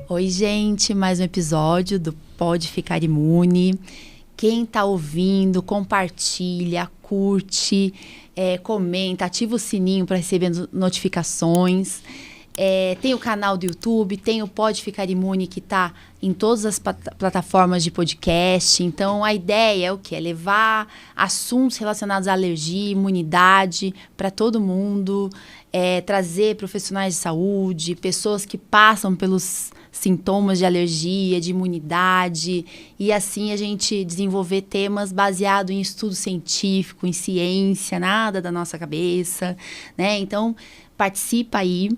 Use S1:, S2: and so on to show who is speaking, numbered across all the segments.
S1: Oi, gente, mais um episódio do Pode Ficar Imune. Quem tá ouvindo, compartilha, curte, comenta, ativa o sininho para receber notificações. Tem o canal do YouTube, tem o Pode Ficar Imune, que tá em todas as plataformas de podcast. Então, a ideia é o quê? É levar assuntos relacionados à alergia, imunidade para todo mundo, trazer profissionais de saúde, pessoas que passam pelos sintomas de alergia, de imunidade, e assim a gente desenvolver temas baseados em estudo científico, em ciência, nada da nossa cabeça, né? Então, participa aí.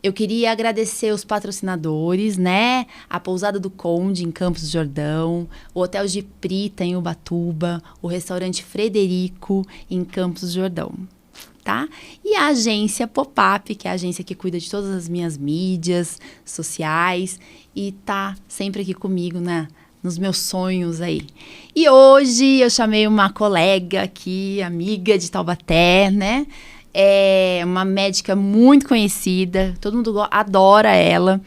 S1: Eu queria agradecer os patrocinadores, né? A Pousada do Conde, em Campos do Jordão, o Hotel Giprita, em Ubatuba, o Restaurante Frederico, em Campos do Jordão, tá? E a agência Pop-Up, que é a agência que cuida de todas as minhas mídias sociais e tá sempre aqui comigo, né? Nos meus sonhos aí. E hoje eu chamei uma colega aqui, amiga de Taubaté, né? É uma médica muito conhecida, todo mundo adora ela.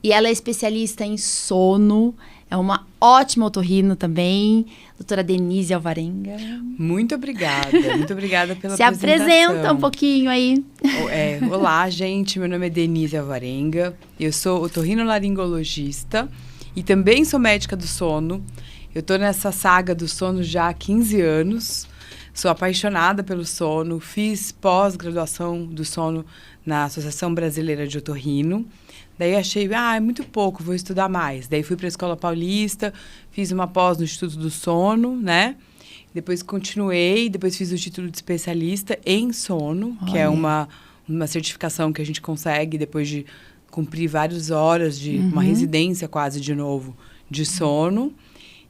S1: E ela é especialista em sono, é uma ótima otorrino também, doutora Denise Alvarenga.
S2: Muito obrigada pela
S1: Se
S2: apresentação.
S1: Apresenta um pouquinho aí.
S2: Olá, gente, meu nome é Denise Alvarenga, eu sou otorrinolaringologista e também sou médica do sono. Eu tô nessa saga do sono já há 15 anos. Sou apaixonada pelo sono, fiz pós-graduação do sono na Associação Brasileira de Otorrino. Daí achei, é muito pouco, vou estudar mais. Daí fui para a Escola Paulista, fiz uma pós no Instituto do Sono, né? Depois continuei, depois fiz o título de especialista em sono, que é uma certificação que a gente consegue depois de cumprir várias horas de uma residência quase de novo de sono.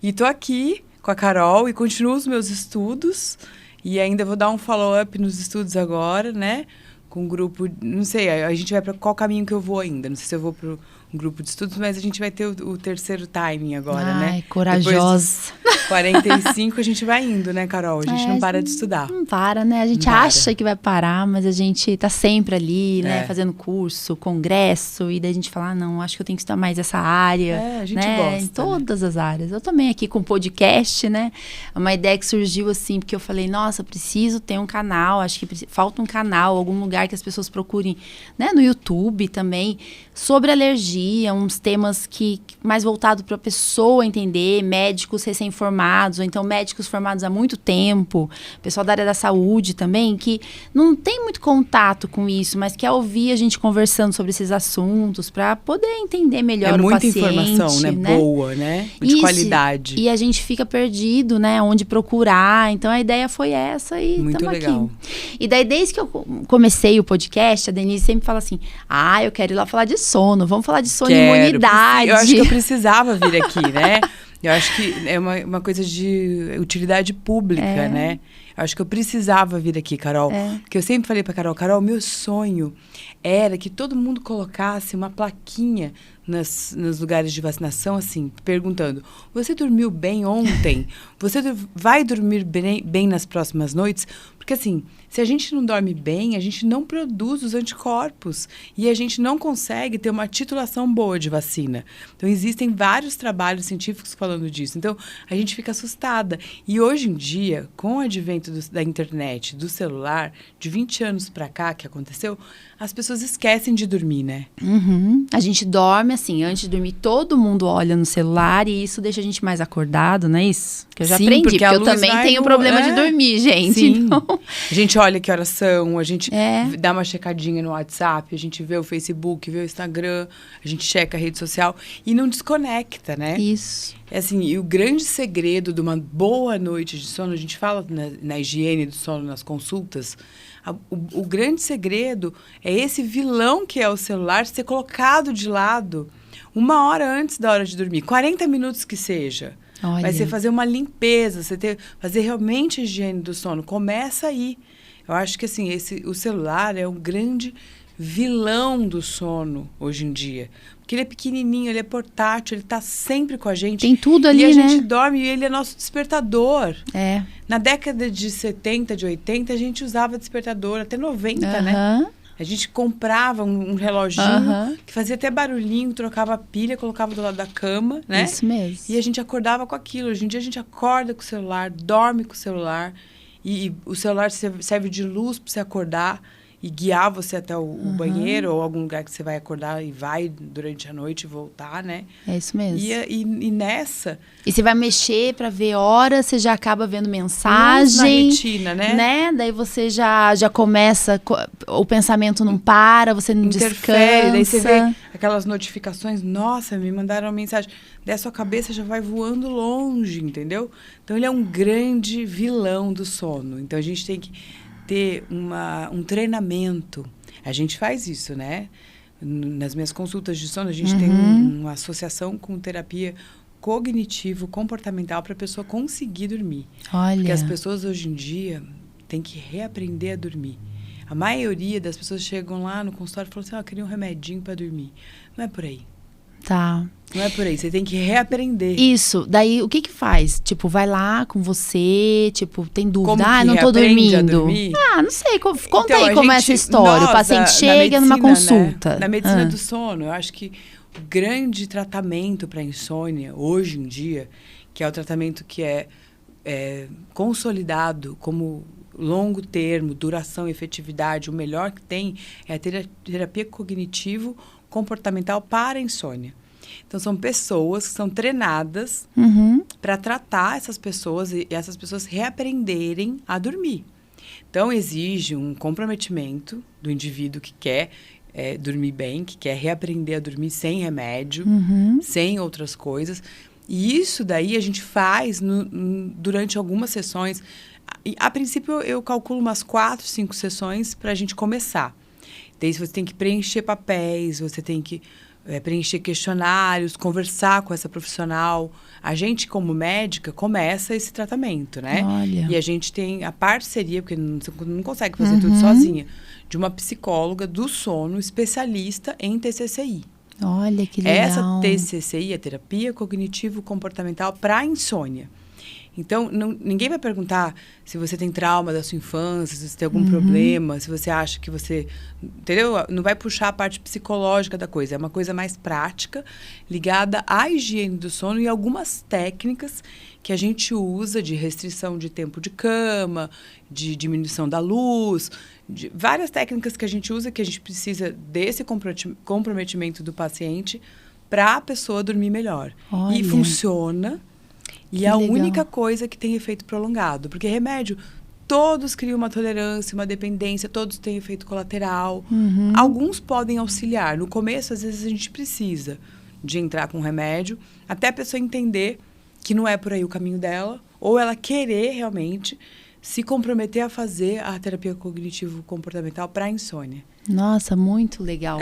S2: E tô aqui com a Carol e continuo os meus estudos. E ainda vou dar um follow-up nos estudos agora, né? Com um grupo, não sei, a gente vai para qual caminho que eu vou ainda. Não sei se eu vou para um grupo de estudos, mas a gente vai ter o terceiro timing agora, né?
S1: Ai, corajosa.
S2: Depois dos 45 a gente vai indo, né, Carol? A gente não para de estudar.
S1: Não para, né? A gente acha que vai parar, mas a gente tá sempre ali, né? Fazendo curso, congresso, e daí a gente fala, não, acho que eu tenho que estudar mais essa área.
S2: A gente
S1: né?
S2: gosta.
S1: Em todas as áreas. Eu também aqui com podcast, né? É uma ideia que surgiu assim, porque eu falei, nossa, preciso ter um canal, acho que falta um canal, algum lugar que as pessoas procurem, né? No YouTube também, sobre alergia, uns temas que mais voltado para a pessoa entender, médicos recém-formados, ou então médicos formados há muito tempo, pessoal da área da saúde também, que não tem muito contato com isso, mas quer ouvir a gente conversando sobre esses assuntos para poder entender melhor o paciente.
S2: É muita informação, né? Boa, né? De
S1: isso,
S2: qualidade.
S1: E a gente fica perdido, né? Onde procurar. Então, a ideia foi essa e
S2: muito legal.
S1: Aqui. E daí, desde que eu comecei o podcast, a Denise sempre fala assim, eu quero ir lá falar de sono, vamos falar de sono e imunidade.
S2: Eu acho que eu precisava vir aqui, né? Eu acho que é uma coisa de utilidade pública, né? Eu acho que eu precisava vir aqui, Carol. Porque eu sempre falei pra Carol, meu sonho era que todo mundo colocasse uma plaquinha nos lugares de vacinação, assim, perguntando, você dormiu bem ontem? Você vai dormir bem nas próximas noites? Porque, assim, se a gente não dorme bem, a gente não produz os anticorpos e a gente não consegue ter uma titulação boa de vacina. Então, existem vários trabalhos científicos falando disso. Então, a gente fica assustada. E hoje em dia, com o advento da internet, do celular, de 20 anos para cá que aconteceu, as pessoas esquecem de dormir, né?
S1: A gente dorme, assim, antes de dormir, todo mundo olha no celular e isso deixa a gente mais acordado, não é isso? Que eu já aprendi, porque eu também tenho problema de dormir, gente.
S2: Sim.
S1: Então...
S2: A gente olha que horas são, a gente dá uma checadinha no WhatsApp, a gente vê o Facebook, vê o Instagram, a gente checa a rede social e não desconecta, né?
S1: Isso.
S2: Assim, e o grande segredo de uma boa noite de sono, a gente fala na higiene do sono, nas consultas, o grande segredo é esse vilão que é o celular ser colocado de lado 1 hora antes da hora de dormir, 40 minutos que seja.
S1: Olha.
S2: Vai ser fazer uma limpeza, fazer realmente a higiene do sono. Começa aí. Eu acho que assim, o celular é um grande vilão do sono hoje em dia. Porque ele é pequenininho, ele é portátil, ele tá sempre com a gente.
S1: Tem tudo ali,
S2: né? E a
S1: né?
S2: gente dorme e ele é nosso despertador.
S1: É.
S2: Na década de 70, de 80, a gente usava despertador, até 90, né? A gente comprava um reloginho que fazia até barulhinho, trocava a pilha, colocava do lado da cama, né?
S1: Isso mesmo.
S2: E a gente acordava com aquilo. Hoje em dia a gente acorda com o celular, dorme com o celular. E o celular serve de luz para você acordar e guiar você até o banheiro ou algum lugar que você vai acordar e vai durante a noite e voltar, né?
S1: É isso mesmo.
S2: E nessa...
S1: E você vai mexer para ver horas, você já acaba vendo mensagem.
S2: Na retina, né?
S1: Daí você já começa, o pensamento não para, você não descansa.
S2: Daí você vê aquelas notificações, nossa, me mandaram uma mensagem. Daí a sua cabeça já vai voando longe, entendeu? Então ele é um grande vilão do sono. Então a gente tem que ter um treinamento. A gente faz isso, né? Nas minhas consultas de sono, a gente tem uma associação com terapia cognitivo-comportamental para a pessoa conseguir dormir.
S1: Olha.
S2: Porque as pessoas hoje em dia têm que reaprender a dormir. A maioria das pessoas chegam lá no consultório e falam assim, eu queria um remedinho para dormir. Não é por aí.
S1: Tá.
S2: Não é por aí, você tem que reaprender.
S1: Isso, daí o que faz? Tipo, vai lá com você, tipo, tem dúvida,
S2: Como
S1: não tô dormindo.
S2: Dormir?
S1: Não sei, conta
S2: Então,
S1: aí como é essa história. O paciente chega numa consulta.
S2: Né? Na medicina do sono, eu acho que o grande tratamento para insônia, hoje em dia, que é o tratamento que é consolidado como longo termo, duração e efetividade, o melhor que tem é a terapia cognitivo-comportamental para a insônia. Então, são pessoas que são treinadas para tratar essas pessoas e essas pessoas reaprenderem a dormir. Então, exige um comprometimento do indivíduo que quer dormir bem, que quer reaprender a dormir sem remédio, sem outras coisas. E isso daí a gente faz durante algumas sessões. A princípio, eu calculo umas 4, 5 sessões para a gente começar. Daí você tem que preencher papéis, você tem que preencher questionários, conversar com essa profissional. A gente, como médica, começa esse tratamento, né?
S1: Olha.
S2: E a gente tem a parceria, porque você não consegue fazer tudo sozinha, de uma psicóloga do sono especialista em TCCI.
S1: Olha, que legal.
S2: Essa TCCI, a terapia cognitivo-comportamental para insônia. Então, ninguém vai perguntar se você tem trauma da sua infância, se você tem algum problema, se você acha que você... Entendeu? Não vai puxar a parte psicológica da coisa. É uma coisa mais prática, ligada à higiene do sono e algumas técnicas que a gente usa de restrição de tempo de cama, de diminuição da luz, de várias técnicas que a gente usa que a gente precisa desse comprometimento do paciente para a pessoa dormir melhor.
S1: Olha.
S2: E funciona... E é a
S1: legal.
S2: única coisa que tem efeito prolongado. Porque remédio, todos criam uma tolerância, uma dependência, todos têm efeito colateral. Alguns podem auxiliar. No começo, às vezes, a gente precisa de entrar com remédio, até a pessoa entender que não é por aí o caminho dela, ou ela querer realmente se comprometer a fazer a terapia cognitivo-comportamental para a insônia.
S1: Nossa, muito legal.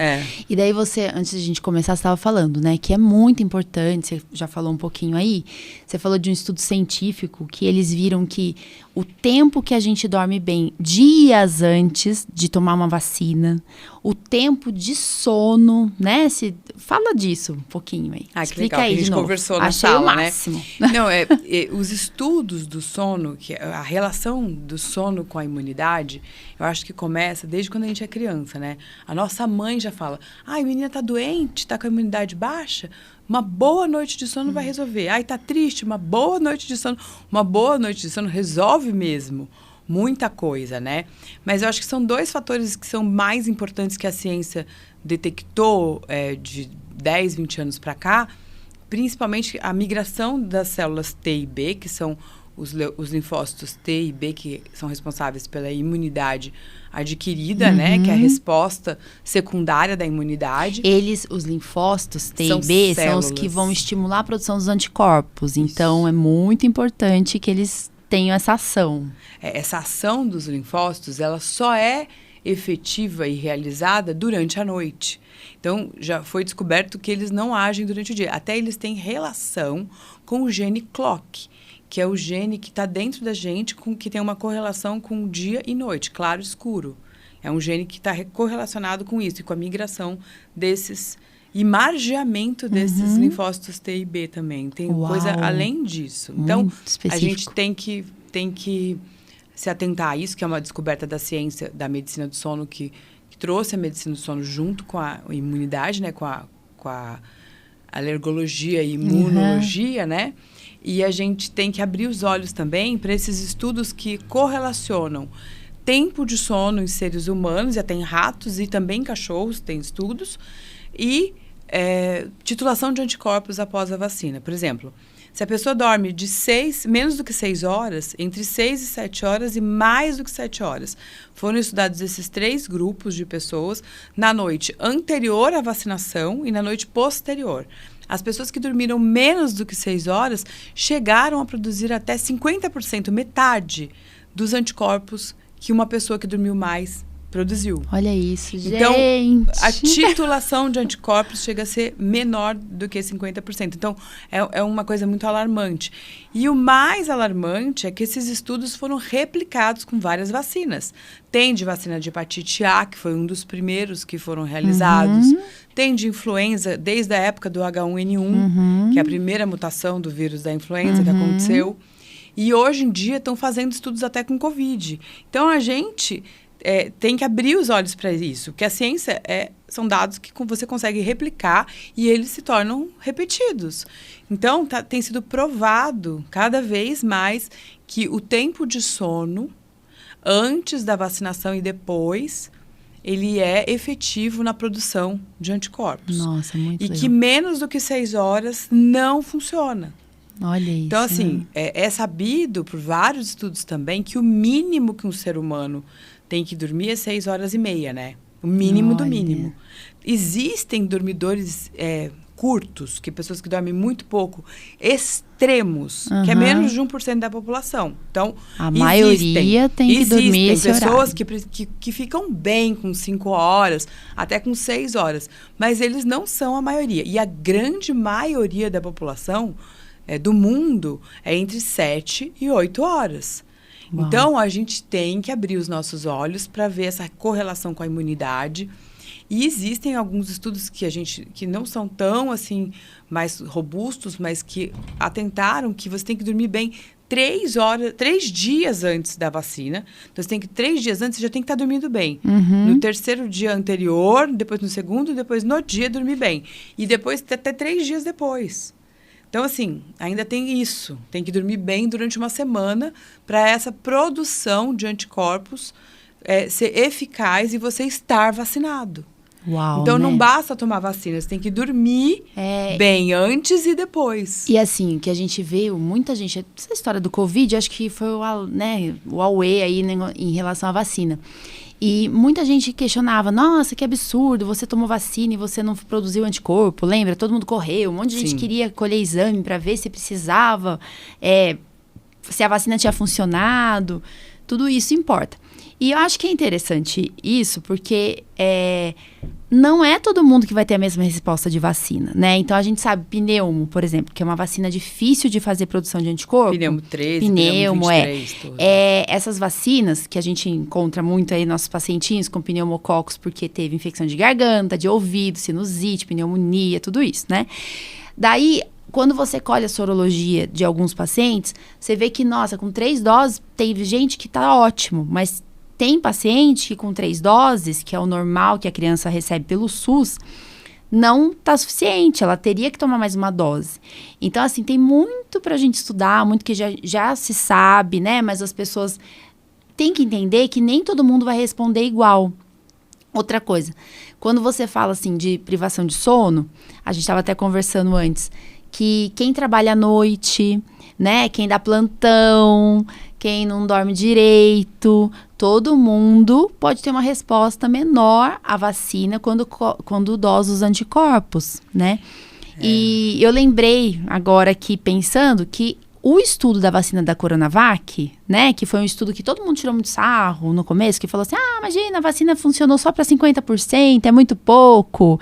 S1: E daí você, antes de a gente começar, você estava falando, né? Que é muito importante, você já falou um pouquinho aí, você falou de um estudo científico que eles viram que o tempo que a gente dorme bem dias antes de tomar uma vacina, o tempo de sono, né? Fala disso um pouquinho aí.
S2: Explica aí,
S1: que a gente
S2: conversou na
S1: Achei
S2: sala,
S1: o máximo.
S2: Né? Não, os estudos do sono, que a relação do sono com a imunidade, eu acho que começa desde quando a gente é criança, né? A nossa mãe já fala, a menina tá doente, tá com a imunidade baixa, uma boa noite de sono vai resolver. Ai, tá triste, uma boa noite de sono. Uma boa noite de sono resolve mesmo muita coisa, né? Mas eu acho que são 2 fatores que são mais importantes que a ciência detectou de 10, 20 anos para cá, principalmente a migração das células T e B, que são os linfócitos T e B, que são responsáveis pela imunidade adquirida, né? Que é a resposta secundária da imunidade.
S1: Os linfócitos T
S2: São
S1: e B,
S2: células.
S1: são os que vão estimular a produção dos anticorpos. Então, é muito importante que eles tenham essa ação.
S2: Essa ação dos linfócitos, ela só é efetiva e realizada durante a noite. Então, já foi descoberto que eles não agem durante o dia. Até eles têm relação com o gene clock, que é o gene que está dentro da gente, que tem uma correlação com dia e noite, claro e escuro. É um gene que está correlacionado com isso e com a migração desses e margeamento desses linfócitos T e B também. Tem coisa além disso. Então, a gente tem que se atentar a isso, que é uma descoberta da ciência da medicina do sono que trouxe a medicina do sono junto com a imunidade, né, com a alergologia e imunologia, né? E a gente tem que abrir os olhos também para esses estudos que correlacionam tempo de sono em seres humanos, já tem ratos e também cachorros, tem estudos, e titulação de anticorpos após a vacina. Por exemplo, se a pessoa dorme de menos do que 6 horas, entre 6 e 7 horas e mais do que 7 horas. Foram estudados esses 3 grupos de pessoas na noite anterior à vacinação e na noite posterior. As pessoas que dormiram menos do que 6 horas chegaram a produzir até 50%, metade dos anticorpos que uma pessoa que dormiu mais produziu.
S1: Olha isso, gente.
S2: Então, a titulação de anticorpos chega a ser menor do que 50%. Então, é uma coisa muito alarmante. E o mais alarmante é que esses estudos foram replicados com várias vacinas. Tem de vacina de hepatite A, que foi um dos primeiros que foram realizados. Tem de influenza, desde a época do H1N1, que é a primeira mutação do vírus da influenza que aconteceu. E hoje em dia estão fazendo estudos até com Covid. Então, a gente tem que abrir os olhos para isso. Porque a ciência são dados que você consegue replicar e eles se tornam repetidos. Então, tem sido provado cada vez mais que o tempo de sono, antes da vacinação e depois, ele é efetivo na produção de anticorpos.
S1: Nossa, muito legal.
S2: E que menos do que 6 horas não funciona.
S1: Olha isso.
S2: Então, assim, é sabido por vários estudos também que o mínimo que um ser humano tem que dormir é 6 horas e meia, né? O mínimo do mínimo. Existem dormidores curtos, pessoas que dormem muito pouco, extremos, que é menos de 1% da população. Então,
S1: a maioria tem que dormir esse horário.
S2: Existem pessoas que ficam bem com 5 horas, até com 6 horas, mas eles não são a maioria. E a grande maioria da população do mundo é entre 7 e 8 horas. Uau. Então, a gente tem que abrir os nossos olhos para ver essa correlação com a imunidade. E existem alguns estudos que não são tão assim mais robustos, mas que atentaram que você tem que dormir bem 3 dias antes da vacina. Então, você tem que 3 dias antes, você já tem que estar dormindo bem. No terceiro dia anterior, depois no segundo, depois no dia dormir bem. E depois até 3 dias depois. Então, assim, ainda tem isso. Tem que dormir bem durante uma semana para essa produção de anticorpos ser eficaz e você estar vacinado.
S1: Uau,
S2: então,
S1: né?
S2: Não basta tomar vacina, você tem que dormir bem antes e depois.
S1: E assim, que a gente vê, muita gente... Essa história do Covid, acho que foi o auê aí, né, em relação à vacina. E muita gente questionava, nossa, que absurdo, você tomou vacina e você não produziu anticorpo, lembra? Todo mundo correu, um monte de gente queria colher exame para ver se precisava, se a vacina tinha funcionado, tudo isso importa. E eu acho que é interessante isso, porque não é todo mundo que vai ter a mesma resposta de vacina, né? Então, a gente sabe, pneumo, por exemplo, que é uma vacina difícil de fazer produção de anticorpo.
S2: Pneumo 13, pneumo 23.
S1: Essas vacinas, que a gente encontra muito aí nossos pacientinhos com pneumococos, porque teve infecção de garganta, de ouvido, sinusite, pneumonia, tudo isso, né? Daí, quando você colhe a sorologia de alguns pacientes, você vê que, nossa, com 3 doses, teve gente que tá ótimo, mas tem paciente que com 3 doses, que é o normal que a criança recebe pelo SUS, não tá suficiente, ela teria que tomar mais uma dose. Então, assim, tem muito pra gente estudar, muito que já se sabe, né? Mas as pessoas têm que entender que nem todo mundo vai responder igual. Outra coisa, quando você fala, assim, de privação de sono, a gente estava até conversando antes, que quem trabalha à noite, né? Quem dá plantão, quem não dorme direito, todo mundo pode ter uma resposta menor à vacina quando dosa os anticorpos, né? E eu lembrei agora aqui, pensando, que o estudo da vacina da Coronavac, né? Que foi um estudo que todo mundo tirou muito sarro no começo, que falou assim, imagina, a vacina funcionou só para 50%, é muito pouco.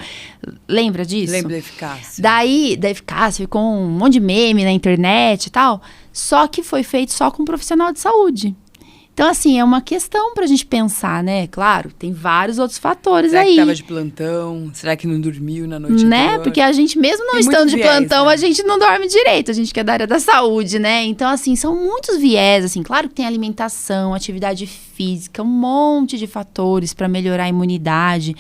S1: Lembra disso?
S2: Lembro da eficácia.
S1: Daí, da eficácia, ficou um monte de meme na internet e tal. Só que foi feito só com um profissional de saúde. Então, assim, é uma questão pra gente pensar, né? Claro, tem vários outros fatores
S2: Será
S1: aí.
S2: que tava de plantão? Será que não dormiu na noite
S1: né?
S2: anterior?
S1: Porque a gente, mesmo não
S2: Tem
S1: estando
S2: muito
S1: de
S2: viés,
S1: plantão,
S2: né?
S1: a gente não dorme direito. A gente que é da área da saúde, né? Então, assim, são muitos viés, assim. Claro que tem alimentação, atividade física, um monte de fatores para melhorar a imunidade,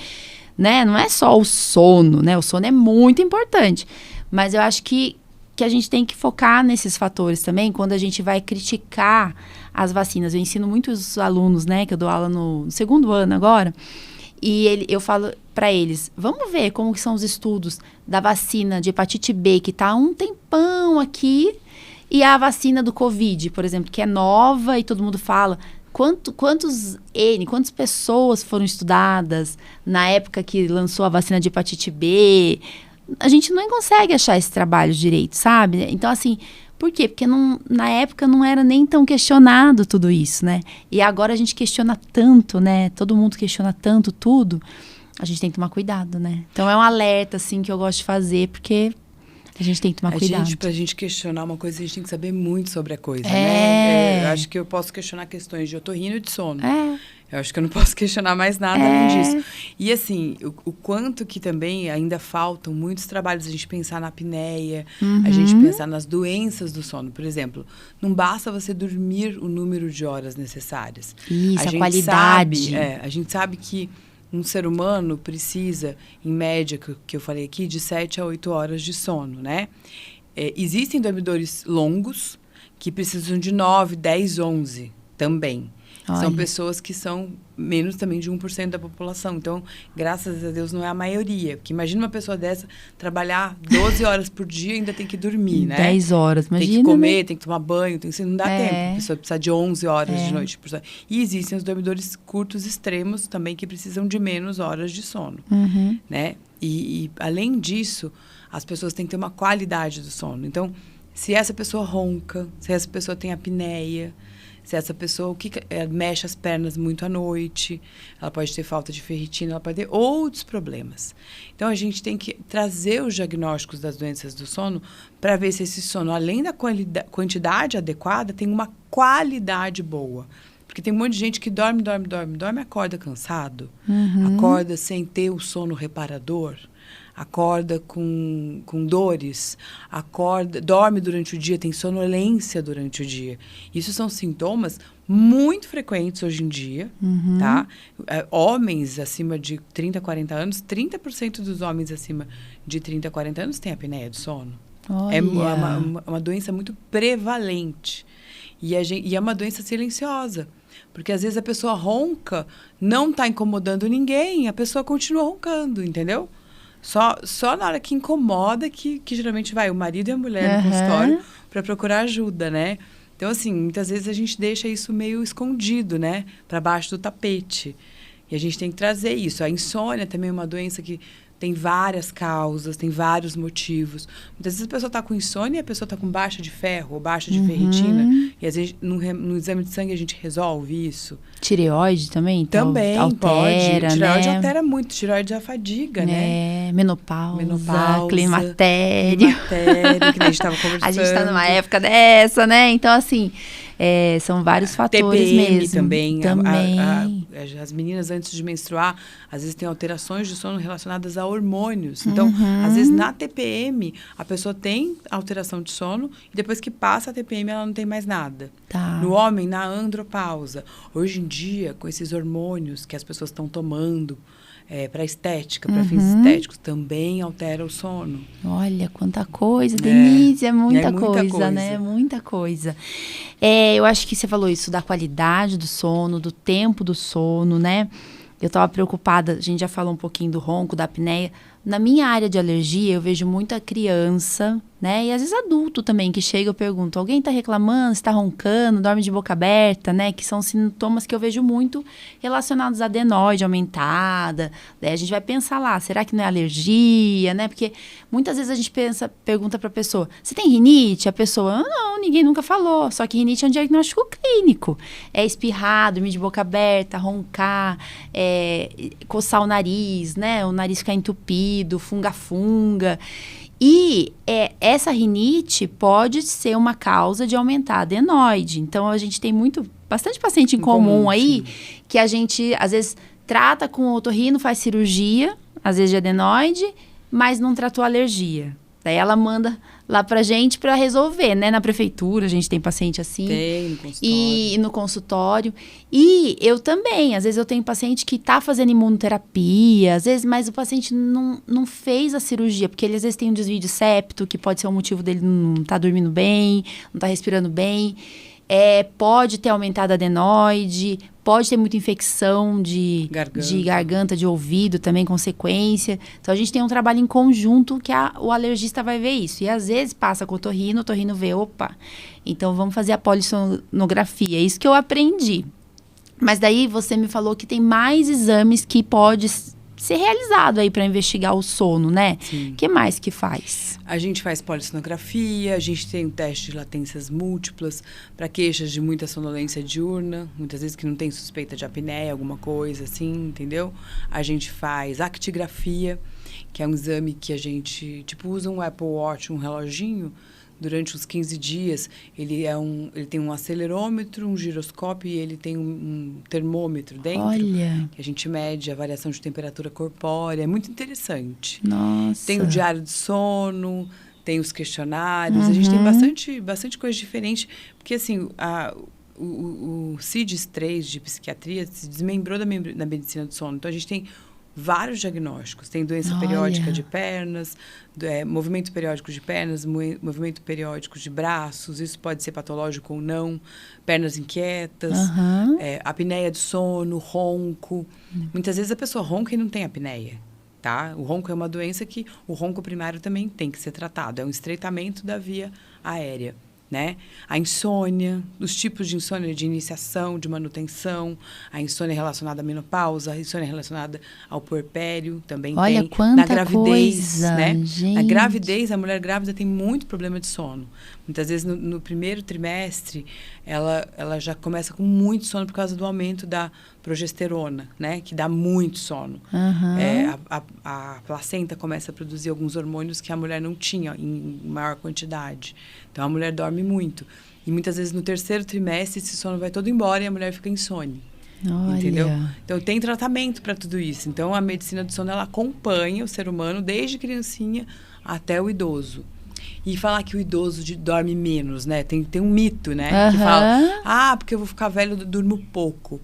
S1: né? Não é só o sono, né? O sono é muito importante. Mas eu acho que a gente tem que focar nesses fatores também quando a gente vai criticar as vacinas. Eu ensino muitos alunos, né? Que eu dou aula no segundo ano agora. E eu falo para eles, vamos ver como que são os estudos da vacina de hepatite B, que está há um tempão aqui, e a vacina do Covid, por exemplo, que é nova e todo mundo fala. Quantas pessoas foram estudadas na época que lançou a vacina de hepatite B? A gente não consegue achar esse trabalho direito, sabe? Então, assim, por quê? Porque na época não era nem tão questionado tudo isso, né? E agora a gente questiona tanto, né? Todo mundo questiona tanto tudo. A gente tem que tomar cuidado, né? Então é um alerta, assim, que eu gosto de fazer, porque a gente tem que tomar cuidado.
S2: Pra gente questionar uma coisa, a gente tem que saber muito sobre a coisa, né? Eu acho que eu posso questionar questões de otorrino e de sono. Eu acho que eu não posso questionar mais nada além disso. E assim, o quanto que também ainda faltam muitos trabalhos, a gente pensar na apneia, a gente pensar nas doenças do sono. Por exemplo, não basta você dormir o número de horas necessárias.
S1: Isso, a qualidade.
S2: A gente sabe que um ser humano precisa, em média, que eu falei aqui, de 7 a 8 horas de sono, né? Existem dormidores longos que precisam de 9, 10, 11 também.
S1: Olha.
S2: São pessoas que são menos também de 1% da população. Então, graças a Deus, não é a maioria. Porque imagina uma pessoa dessa trabalhar 12 horas por dia e ainda tem que dormir, né?
S1: 10 horas, imagina.
S2: Tem que comer,
S1: né?
S2: tem que tomar banho, não dá tempo. A pessoa precisa de 11 horas de noite por sono. E existem os dormidores curtos extremos também que precisam de menos horas de sono, né? E além disso, as pessoas têm que ter uma qualidade do sono. Então, se essa pessoa ronca, se essa pessoa tem apneia, se essa pessoa mexe as pernas muito à noite, ela pode ter falta de ferritina, ela pode ter outros problemas. Então, a gente tem que trazer os diagnósticos das doenças do sono para ver se esse sono, além da quantidade adequada, tem uma qualidade boa. Porque tem um monte de gente que dorme, acorda cansado, acorda sem ter o sono reparador, acorda com dores, dorme durante o dia, tem sonolência durante o dia. Isso são sintomas muito frequentes hoje em dia, tá? Homens acima de 30, 40 anos, 30% dos homens acima de 30, 40 anos têm apneia do sono.
S1: Olha.
S2: É uma doença muito prevalente. E é uma doença silenciosa. Porque às vezes a pessoa ronca, não está incomodando ninguém, a pessoa continua roncando, entendeu? Só na hora que incomoda que geralmente vai o marido e a mulher no consultório para procurar ajuda, né? Então, assim, muitas vezes a gente deixa isso meio escondido, né? Para baixo do tapete. E a gente tem que trazer isso. A insônia também é uma doença que tem várias causas, tem vários motivos. Muitas vezes a pessoa está com insônia e a pessoa está com baixa de ferro ou baixa de ferritina. E às vezes no exame de sangue a gente resolve isso.
S1: Tireoide também? Então,
S2: também
S1: altera,
S2: pode. Tireoide
S1: né?
S2: altera muito. Tireoide é a fadiga, né?
S1: Menopausa, climatério.
S2: Que a gente estava conversando.
S1: A gente está numa época dessa, né? Então, assim, são vários fatores
S2: TPM
S1: mesmo.
S2: também.
S1: Também.
S2: As meninas, antes de menstruar, às vezes têm alterações de sono relacionadas a hormônios. Então, às vezes, na TPM, a pessoa tem alteração de sono e depois que passa a TPM, ela não tem mais nada.
S1: Tá.
S2: No homem, na andropausa. Hoje em dia, com esses hormônios que as pessoas estão tomando para estética, para fins estéticos, também altera o sono.
S1: Olha, quanta coisa, Denise, é muita
S2: coisa,
S1: coisa, né? Muita coisa. Eu acho que você falou isso da qualidade do sono, do tempo do sono, né? Eu estava preocupada, a gente já falou um pouquinho do ronco, da apneia. Na minha área de alergia, eu vejo muita criança, né? E às vezes adulto também, que chega e eu pergunto, alguém está reclamando, está roncando, dorme de boca aberta, né? Que são sintomas que eu vejo muito relacionados à adenoide aumentada. Daí a gente vai pensar lá, será que não é alergia, né? Porque muitas vezes a gente pergunta para a pessoa, você tem rinite? A pessoa, não, ninguém nunca falou. Só que rinite é um diagnóstico clínico. É espirrar, dormir de boca aberta, roncar, coçar o nariz, né? O nariz ficar entupido, funga-funga. E essa rinite pode ser uma causa de aumentar a adenoide. Então, a gente tem bastante paciente em comum aí, sim, que a gente, às vezes, trata com o otorrino, faz cirurgia, às vezes de adenoide, mas não tratou a alergia. Daí ela manda lá pra gente pra resolver, né? Na prefeitura, a gente tem paciente assim.
S2: Tem, no consultório.
S1: E no consultório. E eu também, às vezes eu tenho paciente que tá fazendo imunoterapia, às vezes, mas o paciente não fez a cirurgia, porque ele às vezes tem um desvio de septo, que pode ser o motivo dele não tá dormindo bem, não tá respirando bem. Pode ter aumentado a adenoide, pode ter muita infecção de garganta, de ouvido também, consequência. Então, a gente tem um trabalho em conjunto que o alergista vai ver isso. E, às vezes, passa com o otorrino vê, opa, então vamos fazer a polissonografia. É isso que eu aprendi. Mas daí, você me falou que tem mais exames que pode ser realizado aí para investigar o sono, né?
S2: Sim.
S1: O que mais que faz?
S2: A gente faz polissonografia, a gente tem um teste de latências múltiplas para queixas de muita sonolência diurna, muitas vezes que não tem suspeita de apneia, alguma coisa assim, entendeu? A gente faz actigrafia, que é um exame que a gente, usa um Apple Watch, um reloginho, durante os 15 dias, ele tem um acelerômetro, um giroscópio e ele tem um termômetro dentro.
S1: Olha!
S2: Que a gente mede a variação de temperatura corpórea. É muito interessante.
S1: Nossa!
S2: Tem o diário de sono, tem os questionários. A gente tem bastante coisa diferente. Porque, assim, o CIDS-3 de psiquiatria se desmembrou da medicina do sono. Então, a gente tem vários diagnósticos. Tem doença periódica de pernas, movimento periódico de pernas, movimento periódico de braços, isso pode ser patológico ou não, pernas inquietas, apneia do sono, ronco. Muitas vezes a pessoa ronca e não tem apneia, tá? O ronco é uma doença que o ronco primário também tem que ser tratado, é um estreitamento da via aérea. Né? A insônia, os tipos de insônia de iniciação, de manutenção, a insônia relacionada à menopausa, a insônia relacionada ao puerpério também.
S1: Olha,
S2: tem.
S1: Quanta
S2: Na gravidez,
S1: coisa,
S2: né?
S1: gente.
S2: Na gravidez, a mulher grávida tem muito problema de sono. Muitas vezes, no primeiro trimestre, ela já começa com muito sono por causa do aumento da progesterona, né? Que dá muito sono. A placenta começa a produzir alguns hormônios que a mulher não tinha em maior quantidade. Então, a mulher dorme muito. E muitas vezes, no terceiro trimestre, esse sono vai todo embora e a mulher fica insone.
S1: Olha.
S2: Entendeu? Então, tem tratamento para tudo isso. Então, a medicina do sono, ela acompanha o ser humano desde criancinha até o idoso. E falar que o idoso dorme menos, né? Tem um mito, né? Que fala, porque eu vou ficar velho, eu durmo pouco.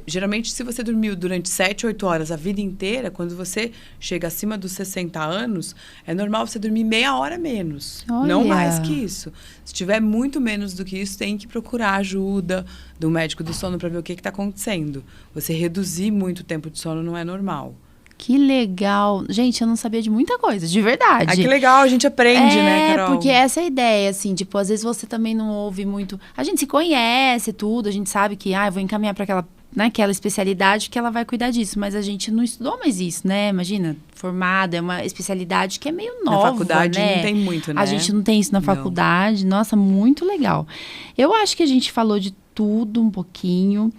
S2: Geralmente, se você dormiu durante 7, 8 horas a vida inteira, quando você chega acima dos 60 anos, é normal você dormir meia hora menos.
S1: Olha.
S2: Não mais que isso. Se tiver muito menos do que isso, tem que procurar ajuda do médico do sono para ver o que está acontecendo. Você reduzir muito o tempo de sono não é normal.
S1: Que legal. Gente, eu não sabia de muita coisa, de verdade.
S2: Que legal, a gente aprende, né, Carol?
S1: Porque essa é a ideia, assim, às vezes você também não ouve muito... A gente se conhece, tudo, a gente sabe que, eu vou encaminhar para aquela especialidade que ela vai cuidar disso, mas a gente não estudou mais isso, né? Imagina, formada, é uma especialidade que é meio nova,
S2: na faculdade,
S1: né?
S2: não tem muito, né?
S1: A gente não tem isso na faculdade. Nossa, muito legal. Eu acho que a gente falou de tudo um pouquinho.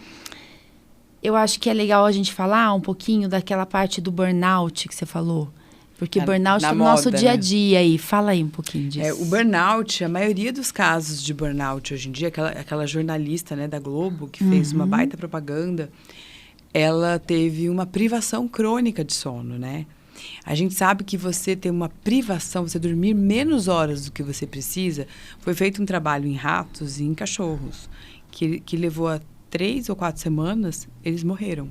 S1: Eu acho que é legal a gente falar um pouquinho daquela parte do burnout que você falou. Porque burnout está no nosso dia a dia aí. Fala aí um pouquinho disso.
S2: O burnout, a maioria dos casos de burnout hoje em dia, aquela jornalista, né, da Globo, que fez uma baita propaganda, ela teve uma privação crônica de sono, né? A gente sabe que você ter uma privação, você dormir menos horas do que você precisa, foi feito um trabalho em ratos e em cachorros, que levou a 3 ou 4 semanas, eles morreram.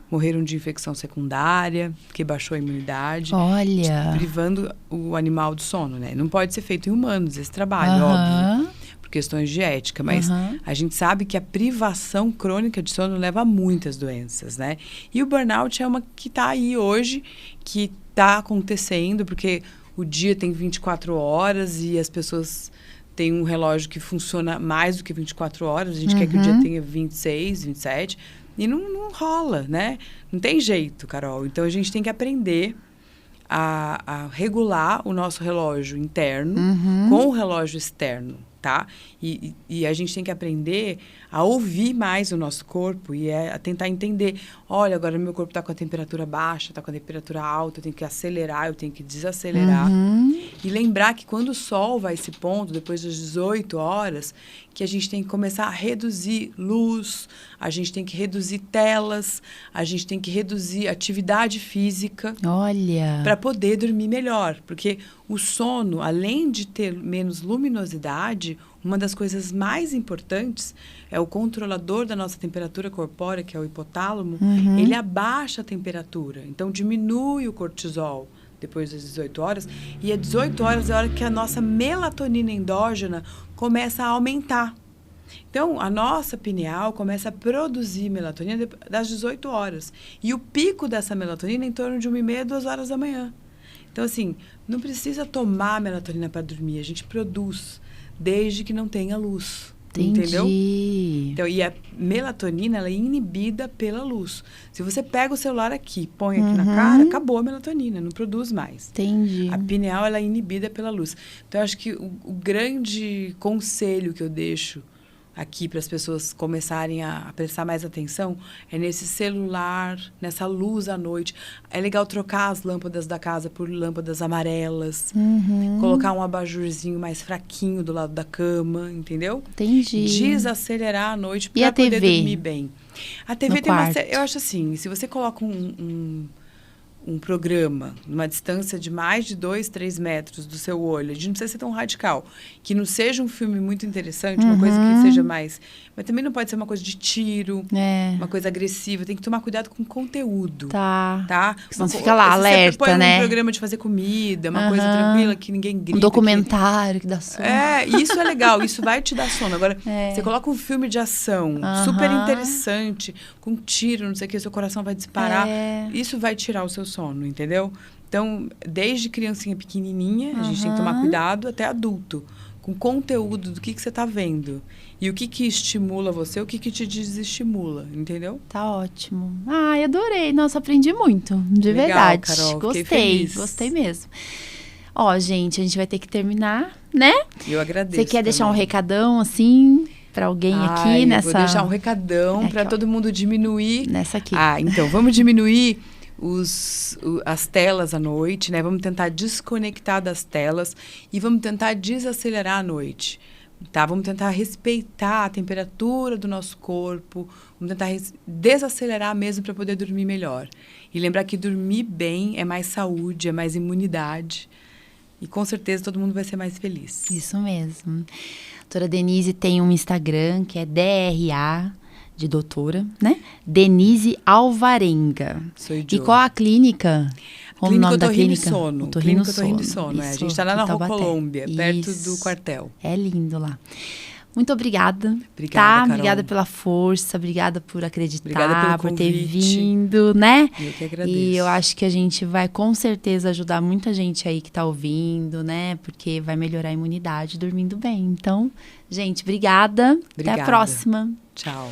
S2: Morreram de infecção secundária, porque baixou a imunidade.
S1: Olha!
S2: Privando o animal do sono, né? Não pode ser feito em humanos esse trabalho, óbvio, por questões de ética. Mas a gente sabe que a privação crônica de sono leva a muitas doenças, né? E o burnout é uma que está aí hoje, que está acontecendo, porque o dia tem 24 horas e as pessoas... Tem um relógio que funciona mais do que 24 horas. A gente quer que o dia tenha 26, 27. E não rola, né? Não tem jeito, Carol. Então, a gente tem que aprender a regular o nosso relógio interno com o relógio externo, tá? E a gente tem que aprender a ouvir mais o nosso corpo e a tentar entender. Olha, agora meu corpo está com a temperatura baixa, está com a temperatura alta, eu tenho que acelerar, eu tenho que desacelerar. E lembrar que quando o sol vai a esse ponto, depois das 18 horas, que a gente tem que começar a reduzir luz, a gente tem que reduzir telas, a gente tem que reduzir atividade física.
S1: Olha!
S2: Para poder dormir melhor. Porque o sono, além de ter menos luminosidade, uma das coisas mais importantes é o controlador da nossa temperatura corpórea, que é o hipotálamo, ele abaixa a temperatura. Então, diminui o cortisol depois das 18 horas. E às 18 horas é a hora que a nossa melatonina endógena começa a aumentar. Então, a nossa pineal começa a produzir melatonina das 18 horas. E o pico dessa melatonina é em torno de 1h30, 2 horas da manhã. Então, assim, não precisa tomar melatonina para dormir. A gente produz, desde que não tenha luz.
S1: Entendi.
S2: Entendeu? Então, e a melatonina, ela é inibida pela luz. Se você pega o celular aqui, põe aqui na cara, acabou a melatonina, não produz mais.
S1: Entendi.
S2: A pineal, ela é inibida pela luz. Então, eu acho que o grande conselho que eu deixo aqui para as pessoas começarem a prestar mais atenção é nesse celular, nessa luz à noite. É legal trocar as lâmpadas da casa por lâmpadas amarelas, colocar um abajurzinho mais fraquinho do lado da cama, entendeu?
S1: Entendi.
S2: Desacelerar à noite para poder dormir bem. A TV tem uma... Eu acho assim, se você coloca um programa numa distância de mais de 2, 3 metros do seu olho, a gente não precisa ser tão radical, que não seja um filme muito interessante, uma coisa que seja mais... Mas também não pode ser uma coisa de tiro, uma coisa agressiva. Tem que tomar cuidado com o conteúdo.
S1: Tá? Senão você fica lá, alerta,
S2: você põe
S1: né?
S2: um programa de fazer comida, uma coisa tranquila, que ninguém grita.
S1: Um documentário que dá sono.
S2: Isso é legal, isso vai te dar sono. Agora, você coloca um filme de ação super interessante, com tiro, não sei o que, seu coração vai disparar. Isso vai tirar o seu sono, entendeu? Então, desde criancinha pequenininha, a gente tem que tomar cuidado, até adulto, com conteúdo do que você está vendo. E o que estimula você, o que te desestimula, entendeu?
S1: Tá ótimo. Ai, adorei. Nossa, aprendi muito, de
S2: Legal,
S1: verdade.
S2: Carol,
S1: Gostei mesmo. Ó, gente, a gente vai ter que terminar, né?
S2: Eu agradeço.
S1: Você quer deixar um recadão, assim, para alguém aqui nessa...
S2: Eu vou deixar um recadão para todo mundo diminuir...
S1: Nessa aqui.
S2: Então, vamos diminuir as telas à noite, né? Vamos tentar desconectar das telas e vamos tentar desacelerar à noite, tá? Vamos tentar respeitar a temperatura do nosso corpo, vamos tentar desacelerar mesmo para poder dormir melhor. E lembrar que dormir bem é mais saúde, é mais imunidade e com certeza todo mundo vai ser mais feliz.
S1: Isso mesmo. A doutora Denise tem um Instagram que é DRA, de doutora, né? Denise Alvarenga.
S2: Sou eu.
S1: E qual a clínica?
S2: Qual o nome da
S1: clínica?
S2: Sono.
S1: Otorrino
S2: Sono. A gente está lá na Rua Colômbia, perto do quartel.
S1: É lindo lá. Muito obrigada.
S2: Obrigada, Carol.
S1: Obrigada pela força, obrigada por acreditar,
S2: obrigada pelo
S1: por ter
S2: convite.
S1: vindo, né?
S2: Eu que agradeço.
S1: E eu acho que a gente vai, com certeza, ajudar muita gente aí que tá ouvindo, né? Porque vai melhorar a imunidade dormindo bem. Então, gente, obrigada. Até a próxima.
S2: Tchau.